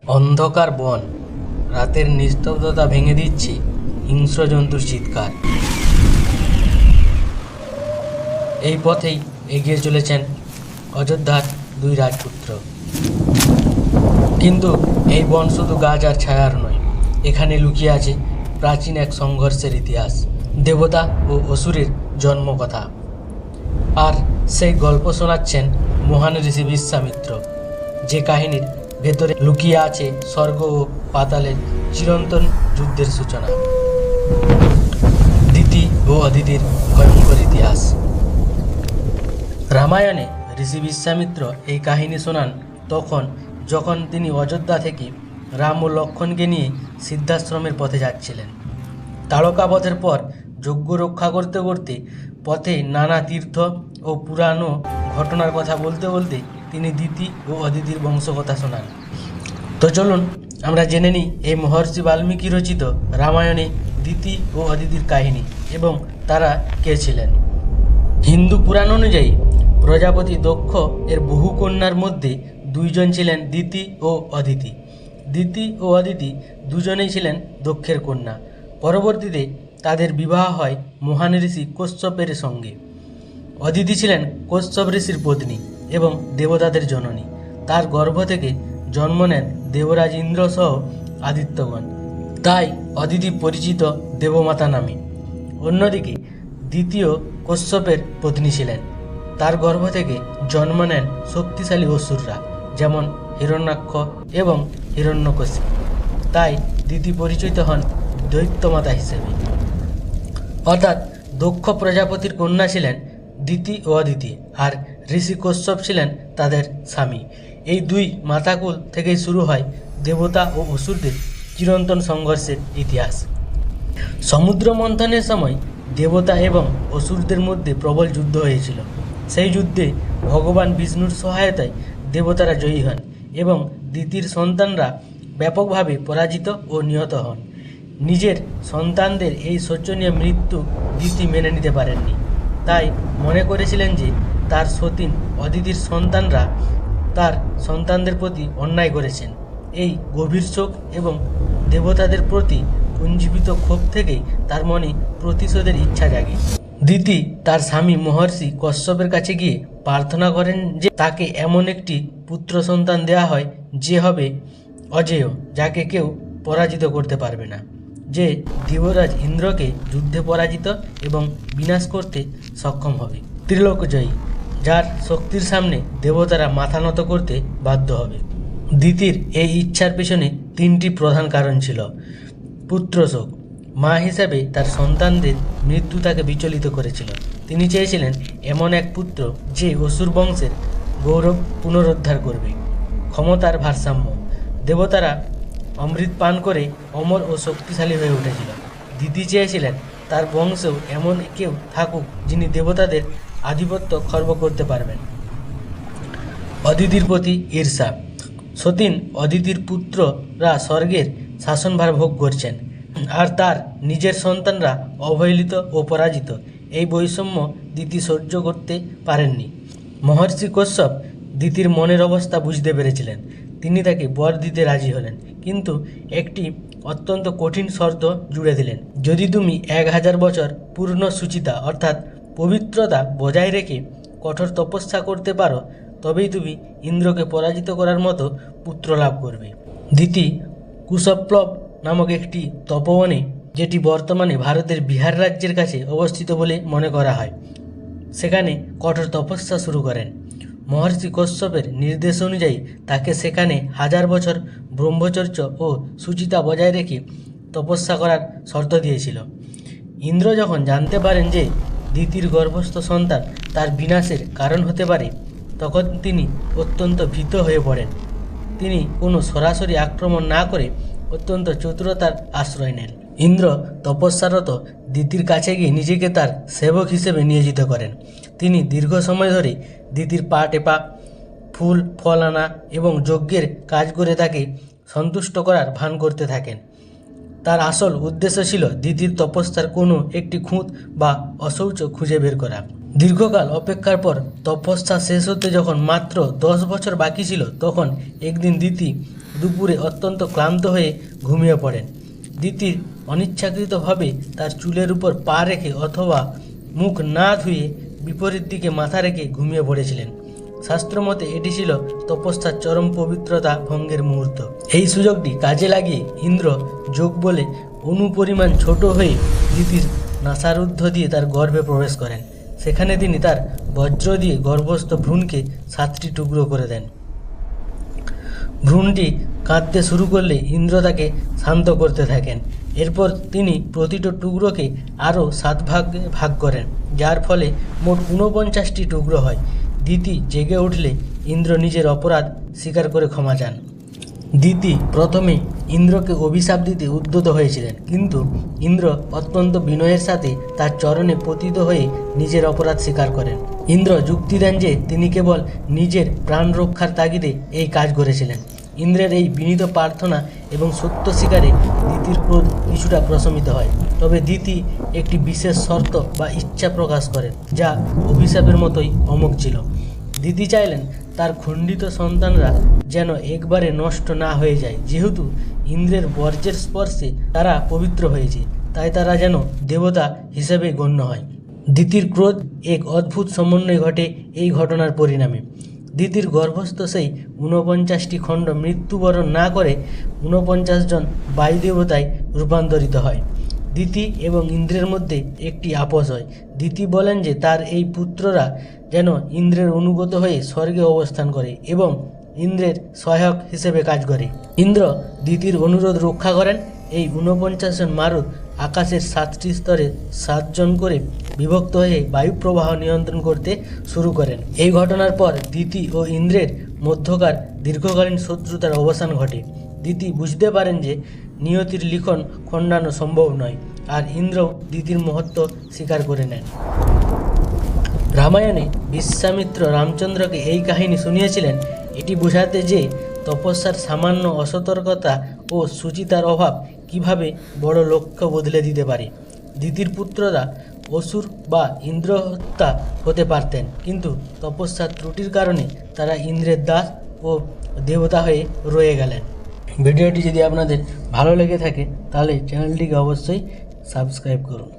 অন্ধকার বন, রাতের নিস্তব্ধতা ভেঙে দিচ্ছে হিংস্র জন্তুর চিৎকার। এই পথেই এগিয়ে চলেছেন অযোধ্যার দুই রাজপুত্র। কিন্তু এই বন শুধু গাছ আর ছায়ার নয়, এখানে লুকিয়ে আছে প্রাচীন এক সংঘর্ষের ইতিহাস, দেবতা ও অসুরের জন্মকথা। আর সেই গল্প শোনাচ্ছেন মহান ঋষি বিশ্বামিত্র, যে কাহিনীর ভেতরে লুকিয়ে আছে স্বর্গ ও পাতালের চিরন্তন যুদ্ধের সূচনা। দিতি ও অদিতির ভয়ঙ্কর ইতিহাস। রামায়ণে ঋষি বিশ্বামিত্র এই কাহিনী শোনান যখন তিনি অযোধ্যা থেকে রাম ও লক্ষ্মণকে নিয়ে সিদ্ধাশ্রমের পথে যাচ্ছিলেন। তারকাবধের পর যজ্ঞ রক্ষা করতে করতে পথে নানা তীর্থ ও পুরানো ঘটনার কথা বলতে বলতে তিনি দিতি ও অদিতির বংশকথা শোনান। তো চলুন আমরা জেনে নিই এই মহর্ষি বাল্মীকি রচিত রামায়ণে দিতি ও অদিতির কাহিনী এবং তারা কে ছিলেন। হিন্দু পুরাণ অনুযায়ী প্রজাপতি দক্ষ এর বহু কন্যার মধ্যে দুইজন ছিলেন দিতি ও অদিতি। দিতি ও অদিতি দুজনেই ছিলেন দক্ষের কন্যা। পরবর্তীতে তাদের বিবাহ হয় মহান ঋষি কশ্যপের সঙ্গে। অদিতি ছিলেন কশ্যপ ঋষির পত্নী এবং দেবতাদের জননী। তার গর্ভ থেকে জন্ম নেন দেবরাজ ইন্দ্র সহ আদিত্যগণ, তাই অদিতি পরিচিত দেবমাতা নামে। অন্যদিকে দ্বিতীয় কশ্যপের পত্নী ছিলেন। তার গর্ভ থেকে জন্ম নেন শক্তিশালী অসুররা, যেমন হিরণ্যাক্ষ এবং হিরণ্যকশিপু, তাই দিতি পরিচিত হন দৈত্যমাতা হিসেবে। অর্থাৎ দক্ষ প্রজাপতির কন্যা ছিলেন দিতি ও অদিতি, আর ঋষি কশ্যপ ছিলেন তাদের স্বামী। এই দুই মাতাকুল থেকেই শুরু হয় দেবতা ও অসুরদের চিরন্তন সংঘর্ষের ইতিহাস। সমুদ্র মন্থনের সময় দেবতা এবং অসুরদের মধ্যে প্রবল যুদ্ধ হয়েছিল। সেই যুদ্ধে ভগবান বিষ্ণুর সহায়তায় দেবতারা জয়ী হন এবং দিতির সন্তানরা ব্যাপকভাবে পরাজিত ও নিহত হন। নিজের সন্তানদের এই শোচনীয় মৃত্যু দিতি মেনে নিতে পারেননি, তাই মনে করেছিলেন যে তার সতীন অদিতির সন্তানরা তার সন্তানদের প্রতি অন্যায় করেছেন। এই গভীর শোক এবং দেবতাদের প্রতি পুঞ্জীবিত ক্ষোভ থেকেই তার মনে প্রতিশোধের ইচ্ছা জাগে। দিতি তার স্বামী মহর্ষি কশ্যপের কাছে গিয়ে প্রার্থনা করেন যে তাকে এমন একটি পুত্র সন্তান দেওয়া হয় যে হবে অজেয়, যাকে কেউ পরাজিত করতে পারবে না, যে দেবরাজ ইন্দ্রকে যুদ্ধে পরাজিত এবং বিনাশ করতে সক্ষম হবে, ত্রিলোকজয়ী, যার শক্তির সামনে দেবতারা মাথা নত করতে বাধ্য হবে। দিতির এই ইচ্ছার পেছনে তিনটি প্রধান কারণ ছিল। পুত্রশোক, মা হিসাবে তার সন্তানদের মৃত্যু তাকে বিচলিত করেছিল। তিনি চেয়েছিলেন এমন এক পুত্র যে অসুর বংশের গৌরব পুনরুদ্ধার করবে। ক্ষমতার ভারসাম্য, দেবতারা অমৃত পান করে অমর ও শক্তিশালী হয়ে উঠেছিল। দিতি চেয়েছিলেন তার বংশেও এমন কেউ থাকুক যিনি দেবতাদের আধিপত্য খর্ব করতে পারবেন। অদিতির প্রতি ঈর্ষা, সতীন অদিতির পুত্ররা স্বর্গের শাসনভার ভোগ করছেন, আর তার নিজের সন্তানরা অবহেলিত ও পরাজিত। এই বৈষম্য দিতি সহ্য করতে পারেননি। মহর্ষি কশ্যপ দিতির মনের অবস্থা বুঝতে পেরেছিলেন। তিনি তাকে বর দিতে রাজি হলেন, কিন্তু একটি অত্যন্ত কঠিন শর্ত জুড়ে দিলেন। যদি তুমি 1000 বছর পূর্ণ সুচিতা অর্থাৎ পবিত্রতা বজায় রেখে কঠোর তপস্যা করতে পারো, তবেই তুমি ইন্দ্রকে পরাজিত করার মতো পুত্র লাভ করবে। দিতি কুশপ্লব নামক একটি তপবনে, যেটি বর্তমানে ভারতের বিহার রাজ্যের কাছে অবস্থিত বলে মনে করা হয়, সেখানে কঠোর তপস্যা শুরু করেন। মহর্ষি কশ্যপের নির্দেশ অনুযায়ী তাকে সেখানে 1000 বছর ব্রহ্মচর্য ও সুচিতা বজায় রেখে তপস্যা করার শর্ত দিয়েছিল। ইন্দ্র যখন জানতে পারেন যে দিতির গর্ভস্থ সন্তান তার বিনাশের কারণ হতে পারে, তখন তিনি অত্যন্ত ভীত হয়ে পড়েন। তিনি কোনো সরাসরি আক্রমণ না করে অত্যন্ত চতুরতার আশ্রয় নেন। ইন্দ্র তপস্যারত দিতির কাছে গিয়ে নিজেকে তার সেবক হিসেবে নিয়োজিত করেন। তিনি দীর্ঘ সময় ধরে দিতির পা টেপা, ফুল ফল আনা এবং যজ্ঞের কাজ করে তাকে সন্তুষ্ট করার ভান করতে থাকেন। তার আসল উদ্দেশ্য ছিল দিতির তপস্যার কোনো একটি খুঁত বা অশৌচ খুঁজে বের করা। দীর্ঘকাল অপেক্ষার পর তপস্যা শেষ হতে যখন মাত্র 10 বছর বাকি ছিল, তখন একদিন দিতি দুপুরে অত্যন্ত ক্লান্ত হয়ে ঘুমিয়ে পড়েন। দিতির অনিচ্ছাকৃতভাবে তার চুলের উপর পা রেখে অথবা মুখ না ধুয়ে বিপরীত দিকে মাথা রেখে ঘুমিয়ে পড়েছিলেন। শাস্ত্রমতে এটি ছিল তপস্যার চরম পবিত্রতা ভঙ্গের মুহূর্ত। এই সুযোগটি কাজে লাগিয়ে ইন্দ্র যোগ বলে অনুপরিমাণ ছোট হয়ে দিতির নাসারুদ্ধ দিয়ে তার গর্ভে প্রবেশ করেন। সেখানে তিনি তার বজ্র দিয়ে গর্ভস্থ ভ্রূণকে 7টি টুকরো করে দেন। ভ্রূণটি কাঁদতে শুরু করলে ইন্দ্র তাকে শান্ত করতে থাকেন। এরপর তিনি প্রতিটি টুকরোকে আরও 7 ভাগে ভাগ করেন, যার ফলে মোট 49টি টুকরো হয়। দিতি জেগে উঠলে ইন্দ্র নিজের অপরাধ স্বীকার করে ক্ষমা চান। দিতি প্রথমে ইন্দ্রকে অভিশাপ দিতে উদ্যত হয়েছিলেন, কিন্তু ইন্দ্র অত্যন্ত বিনয়ের সাথে তার চরণে পতিত হয়ে নিজের অপরাধ স্বীকার করেন। ইন্দ্র যুক্তি দেন যে তিনি কেবল নিজের প্রাণ রক্ষার তাগিদে এই কাজ করেছিলেন। ইন্দ্রের এই বিনীত প্রার্থনা এবং সত্য স্বীকারে দিতির ক্রোধ কিছুটা প্রশমিত হয়। তবে দিতি একটি বিশেষ শর্ত বা ইচ্ছা প্রকাশ করেন, যা অভিশাপের মতোই অমোঘ ছিল। দিতি চাইলেন তার খণ্ডিত সন্তানরা যেন একবারে নষ্ট না হয়ে যায়। যেহেতু ইন্দ্রের বর্জ্যের স্পর্শে তারা পবিত্র হয়েছে, তাই তারা যেন দেবতা হিসেবে গণ্য হয়। দিতির ক্রোধ এক অদ্ভুত সমন্বয় ঘটে এই ঘটনার পরিণামে। দিতির গর্ভস্থ সেই 49টি খণ্ড মৃত্যুবরণ না করে 49 জন বায়ুদেবতায় রূপান্তরিত হয়। দিতি এবং ইন্দ্রের মধ্যে একটি আপোষ হয়। দিতি বলেন যে তার এই পুত্ররা যেন ইন্দ্রের অনুগত হয়ে স্বর্গে অবস্থান করে এবং ইন্দ্রের সহায়ক হিসেবে কাজ করে। ইন্দ্র দিতির অনুরোধ রক্ষা করেন। এই 49 জন মারুত আকাশের 7টি স্তরে 7 জন করে বিভক্ত হয়ে বায়ুপ্রবাহ নিয়ন্ত্রণ করতে শুরু করেন। এই ঘটনার পর দিতি ও ইন্দ্রের মধ্যকার দীর্ঘকালীন শত্রুতার অবসান ঘটে। দিতি বুঝতে পারেন যে নিয়তির লিখন খণ্ডানো সম্ভব নয়, আর ইন্দ্রও দিতির মহত্ব স্বীকার করে নেন। রামায়ণে বিশ্বামিত্র রামচন্দ্রকে এই কাহিনী শুনিয়েছিলেন এটি বোঝাতে যে তপস্যার সামান্য অসতর্কতা ও সুচিতার অভাব কিভাবে বড় লক্ষ্য বদলে দিতে পারে। দিতির পুত্ররা অসুর বা ইন্দ্রহত্যা হতে পারতেন, কিন্তু তপস্যার ত্রুটির কারণে তারা ইন্দ্রের দাস ও দেবতা হয়ে রয়ে গেলেন। ভিডিওটি যদি আপনাদের ভালো লেগে থাকে তাহলে চ্যানেলটিকে অবশ্যই সাবস্ক্রাইব করুন।